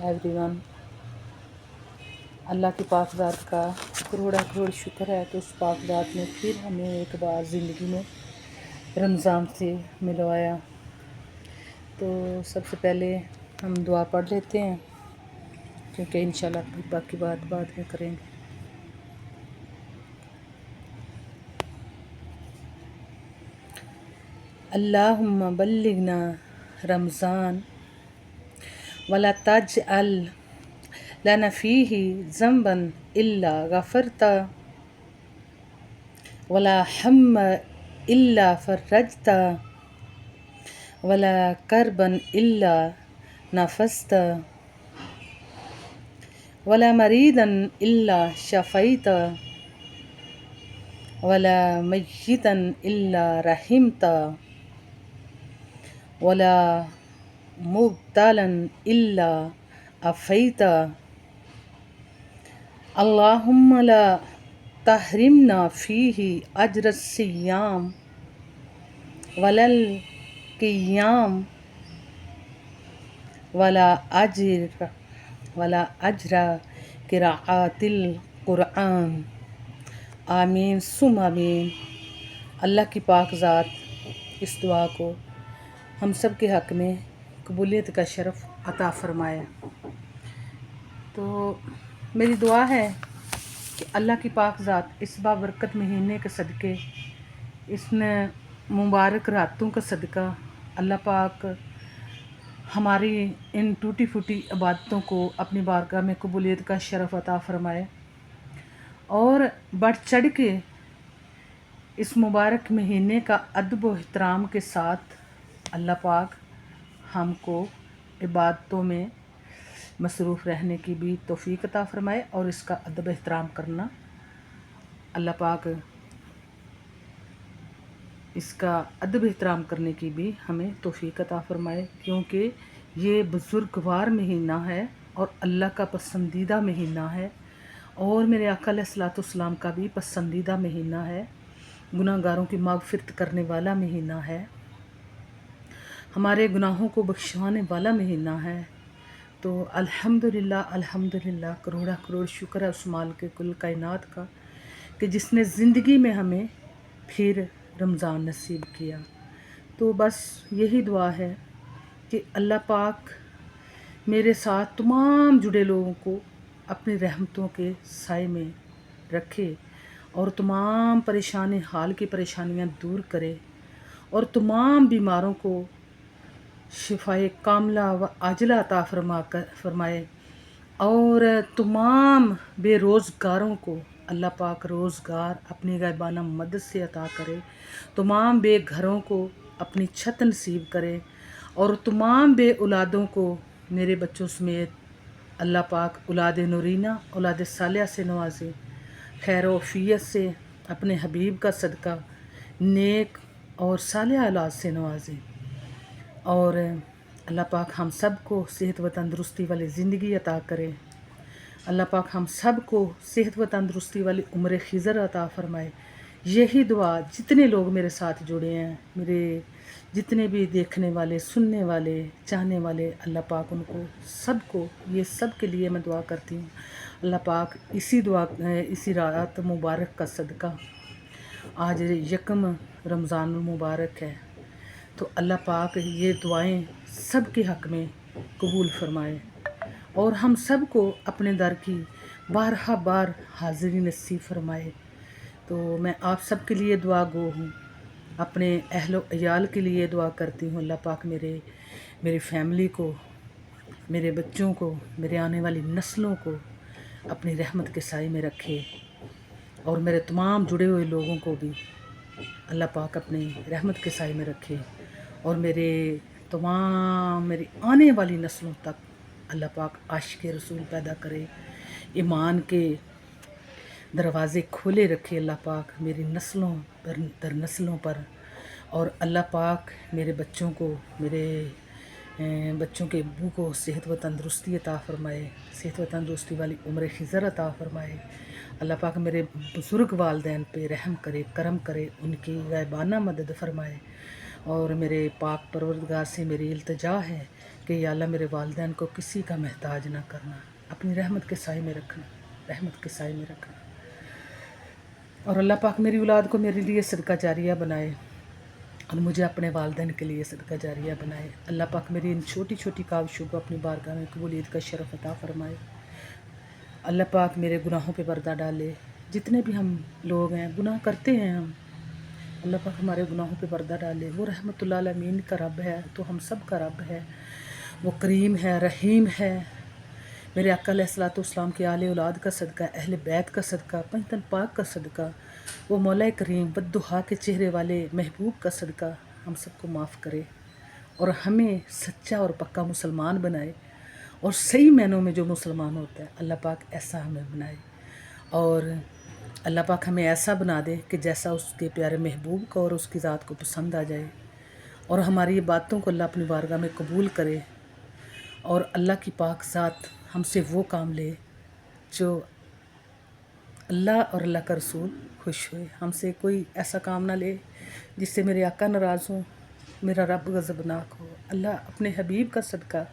Everyone. अल्लाह की पाक ज़ात का करोड़ शुक्र है कि उस पाक ज़ात ने फिर हमें एक बार ज़िंदगी में रमज़ान से मिलवाया। तो सबसे पहले हम दुआ पढ़ लेते हैं, क्योंकि इंशाल्लाह बाकी बात बाद में करेंगे। अल्लाहुम्मा बल्लिगना रमज़ान वला तजअल लना फ़ीही ज़ंबन इल्ला गफ़रता वला हम्मा इल्ला फ़रजता वला करबन इल्ला नफ़स्ता वला मरीदन इल्ला शफ़ैता वला मय्यितन इल्ला रहिमता वला मुब्तलन इल्ला अफ़ैता। अल्लाहुम्मा ला तहरिमना फ़ीही अज्र सियाम वलल क़ियाम वला अज्र क़िराअतिल क़ुरआन। आमीन सुम आमीन। अल्लाह की पाक ज़ात इस दुआ को हम सब के हक़ में कबूलियत का शरफ़ अता फ़रमाए। तो मेरी दुआ है कि अल्लाह की पाक ज़ात इस बाबरकत महीने के सदक़े, इसने मुबारक रातों का सदका, अल्लाह पाक हमारी इन टूटी फूटी इबादतों को अपनी बारगाह में कबूलियत का शरफ़ अता फ़रमाए और बढ़ चढ़ के इस मुबारक महीने का अदब व एहतराम के साथ अल्लाह पाक हमको इबादतों में मसरूफ़ रहने की भी तौफ़ीक़ अता फ़रमाए और इसका अदब एहतराम करना अल्लाह पाक इसका अदब एहतराम करने की भी हमें तौफ़ीक़ अता फ़रमाए, क्योंकि ये बुज़ुर्गवार महीना है और अल्लाह का पसंदीदा महीना है और मेरे आका अलैहिस्सलाम का भी पसंदीदा महीना है। गुनाहगारों की मग़फ़िरत करने वाला महीना है, हमारे गुनाहों को बख्शवाने वाला महीना है। तो अल्हम्दुलिल्लाह अल्हम्दुलिल्लाह, करोड़ शुक्र है उस मालिक कुल कायनात का कि जिसने ज़िंदगी में हमें फिर रमज़ान नसीब किया। तो बस यही दुआ है कि अल्लाह पाक मेरे साथ तमाम जुड़े लोगों को अपनी रहमतों के साए में रखे और तमाम परेशानी हाल की परेशानियां दूर करे और तमाम बीमारों को शिफाए कामला व आजला अता फरमाए और तमाम बेरोज़गारों को अल्लाह पाक रोज़गार अपनी गायबाना मदद से अता करे, तमाम बेघरों को अपनी छत नसीब करे और तमाम बे औलादों को मेरे बच्चों समेत अल्लाह पाक औलाद नूरीना औलाद सालिहा से नवाजे, खैर वफ़ियत से अपने हबीब का सदका नेक और सालिहा औलाद से नवाजे और अल्लाह पाक हम सब को सेहत व तंदरुस्ती वाली ज़िंदगी अता करे। अल्लाह पाक हम सब को सेहत व तंदरुस्ती वाली उम्र खिज़र अता फ़रमाए। यही दुआ जितने लोग मेरे साथ जुड़े हैं, मेरे जितने भी देखने वाले, सुनने वाले, चाहने वाले, अल्लाह पाक उनको सबको, ये सब के लिए मैं दुआ करती हूँ। अल्लाह पाक इसी रात मुबारक का सदका, आज यकम रमज़ान मुबारक है, तो अल्लाह पाक ये दुआएं सब के हक़ में कबूल फ़रमाए और हम सब को अपने दर की बारहा बार हाज़िरी नसीब फ़रमाए। तो मैं आप सब के लिए दुआ गो हूँ, अपने अहलो अयाल के लिए दुआ करती हूँ। अल्लाह पाक मेरी फैमिली को, मेरे बच्चों को, मेरे आने वाली नस्लों को अपनी रहमत के साए में रखे और मेरे तमाम जुड़े हुए लोगों को भी अल्लाह पाक अपनी रहमत के साए में रखे और मेरी आने वाली नस्लों तक अल्लाह पाक आशिक़ रसूल पैदा करे, ईमान के दरवाज़े खोले रखे अल्लाह पाक मेरी नस्लों पर दर नस्लों पर। और अल्लाह पाक मेरे बच्चों को, मेरे बच्चों के अब्बू को सेहत व तंदरुस्ती अता फ़रमाए, सेहत व तंदरुस्ती वाली उम्र खिज़र अता फ़रमाए। अल्लाह पाक मेरे बुज़ुर्ग वालदैन पे रहम करे, करम करे, उनकी ग़ैबाना मदद फ़रमाए और मेरे पाक परवरदिगार से मेरी इल्तिजा है कि کہ یا اللہ میرے والدین کو کسی کا محتاج نہ کرنا، اپنی رحمت کے سائے میں رکھنا، رحمت کے سائے میں رکھنا۔ اور اللہ پاک میری اولاد کو میرے لیے صدقہ جاریہ بنائے اور مجھے اپنے والدین کے لیے صدقہ جاریہ بنائے۔ اللہ پاک میری ان چھوٹی چھوٹی کاوشوں کو اپنی بارگاہ میں قبولیت کا شرف عطا فرمائے۔ اللہ پاک میرے گناہوں پہ پردہ ڈالے۔ جتنے بھی ہم لوگ ہیں گناہ کرتے ہیں ہم، اللہ پاک ہمارے گناہوں پہ پردہ ڈالے۔ وہ رحمت اللہ العالمین کا رب ہے تو ہم سب کا رب ہے، وہ کریم ہے، رحیم ہے۔ میرے آقا علیہ الصلوۃ والسلام کے آل اولاد کا صدقہ، اہل بیت کا صدقہ، پنجتن پاک کا صدقہ، وہ مولا کریم والضحیٰ کے چہرے والے محبوب کا صدقہ ہم سب کو معاف کرے اور ہمیں سچا اور پکا مسلمان بنائے، اور صحیح معنوں میں جو مسلمان ہوتا ہے اللہ پاک ایسا ہمیں بنائے، اور اللہ پاک ہمیں ایسا بنا دے کہ جیسا اس کے پیارے محبوب کو اور اس کی ذات کو پسند آ جائے، اور ہماری یہ باتوں کو اللہ اپنی بارگاہ میں قبول کرے، اور اللہ کی پاک ذات ہم سے وہ کام لے جو اللہ اور اللہ کا رسول خوش ہوئے۔ ہم سے کوئی ایسا کام نہ لے جس سے میرے آقا ناراض ہوں، میرا رب غضبناک ہو۔ اللہ اپنے حبیب کا صدقہ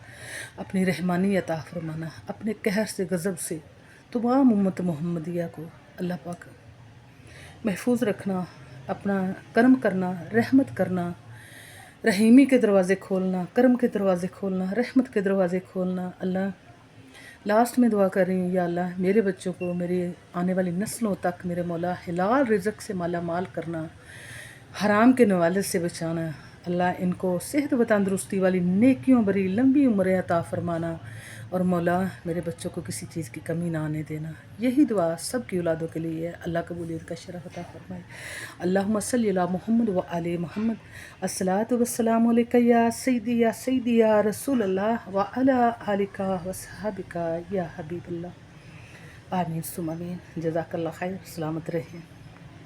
اپنی رحمانی عطا فرمانا، اپنے قہر سے غضب سے تمام امت محمدیہ کو اللہ پاک محفوظ رکھنا، اپنا کرم کرنا، رحمت کرنا، رحیمی کے دروازے کھولنا، کرم کے دروازے کھولنا، رحمت کے دروازے کھولنا۔ اللہ لاسٹ میں دعا کر رہی ہوں، یا اللہ میرے بچوں کو میری آنے والی نسلوں تک میرے مولا حلال رزق سے مالا مال کرنا، حرام کے نوالج سے بچانا۔ اللہ ان کو صحت و تندرستی والی نیکیوں بری لمبی عمریں عطا فرمانا، اور مولا میرے بچوں کو کسی چیز کی کمی نہ آنے دینا۔ یہی دعا سب کی اولادوں کے لیے ہے، اللہ قبولیت کا شرف عطا فرمائے۔ اللہم صلی علی محمد و آل محمد، الصلاۃ والسلام علیک یا سیدی یا رسول اللہ و علی آلک و صحابک یا حبیب اللہ۔ آمین ثم آمین۔ جزاک اللہ خیر، سلامت رہیں۔